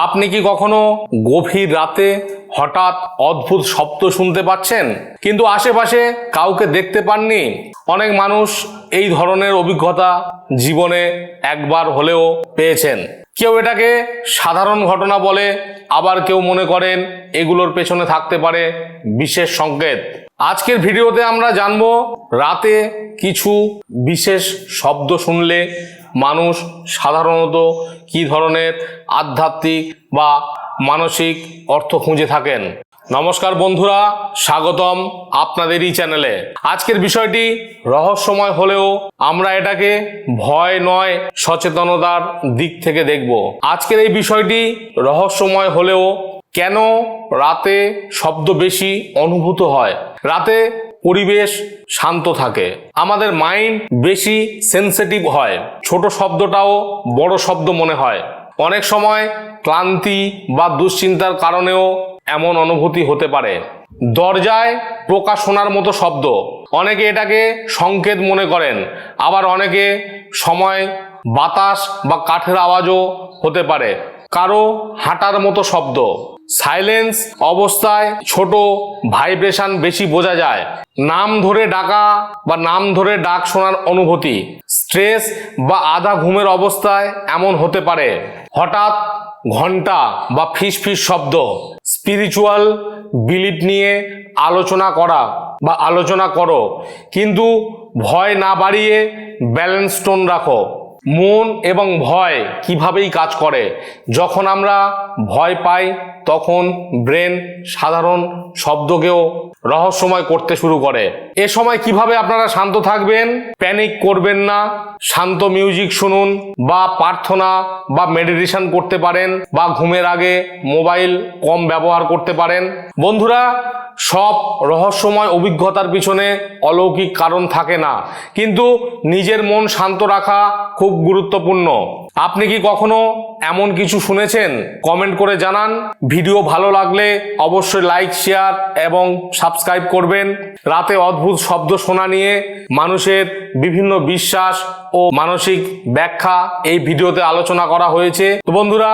আপনি কি কখনো গভীর রাতে হঠাৎ অদ্ভুত শব্দ শুনতে পাচ্ছেন কিন্তু আশেপাশে কাউকে দেখতে পাননি? অনেক মানুষ এই ধরনের অভিজ্ঞতা জীবনে একবার হলেও পেয়েছেন। কেউ এটাকে সাধারণ ঘটনা বলে, আবার কেউ মনে করেন এগুলোর পেছনে থাকতে পারে বিশেষ সংকেত। আজকের ভিডিওতে আমরা জানবো রাতে কিছু বিশেষ শব্দ শুনলে মানুষ সাধারণত কী ধরনের আধ্যাত্মিক বা মানসিক অর্থ খুঁজে থাকেন। নমস্কার বন্ধুরা, স্বাগতম আপনাদেরই চ্যানেলে। আজকের বিষয়টি রহস্যময় হলেও আমরা এটাকে ভয় নয় সচেতনতার দিক থেকে দেখব। আজকের এই বিষয়টি রহস্যময় হলেও কেন রাতে শব্দ বেশি অনুভূত হয়? রাতে পরিবেশ শান্ত থাকে, আমাদের মাইন্ড বেশি সেন্সিটিভ হয়, ছোট শব্দটাও বড় শব্দ মনে হয়। অনেক সময় ক্লান্তি বা দুশ্চিন্তার কারণেও এমন অনুভূতি হতে পারে। দরজায় পোকা শোনার মতো শব্দ, অনেকে এটাকে সংকেত মনে করেন, আবার অনেকে সময় বাতাস বা কাঠের আওয়াজও হতে পারে। কারো হাঁটার মতো শব্দ, সাইলেন্স অবস্থায় ছোট ভাইব্রেশন বেশি বোঝা যায়। নাম ধরে ডাকা বা নাম ধরে ডাক শোনার অনুভূতি, স্ট্রেস বা আধা ঘুমের অবস্থায় এমন হতে পারে। হঠাৎ ঘন্টা বা ফিসফিস শব্দ, স্পিরিচুয়াল বিলিফ নিয়ে আলোচনা করো, কিন্তু ভয় না বাড়িয়ে ব্যালেন্স টোন রাখো। মন এবং ভয় কিভাবেই কাজ করে? যখন আমরা ভয় পাই তখন ব্রেন সাধারণ শব্দকেও রহস্যময় করতে শুরু করে। এ সময় কিভাবে আপনারা শান্ত থাকবেন? প্যানিক করবেন না, শান্ত মিউজিক শুনুন বা প্রার্থনা বা মেডিটেশন করতে পারেন, বা ঘুমের আগে মোবাইল কম ব্যবহার করতে পারেন। বন্ধুরা, সব রহস্যময় অভিজ্ঞতার পিছনে অলৌকিক কারণ থাকে না, কিন্তু নিজের মন শান্ত রাখা খুব গুরুত্বপূর্ণ। আপনি কি কখনো এমন কিছু শুনেছেন? কমেন্ট করে জানান। ভিডিও ভালো লাগলে অবশ্যই লাইক, শেয়ার এবং সাবস্ক্রাইব করবেন। রাতে অদ্ভুত শব্দ শোনা নিয়ে মানুষের বিভিন্ন বিশ্বাস ও মানসিক ব্যাখ্যা এই ভিডিওতে আলোচনা করা হয়েছে। তো বন্ধুরা,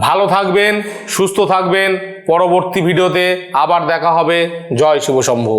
ভালো থাকবেন, সুস্থ থাকবেন। পরবর্তী ভিডিওতে আবার দেখা হবে। জয় শিব শম্ভু।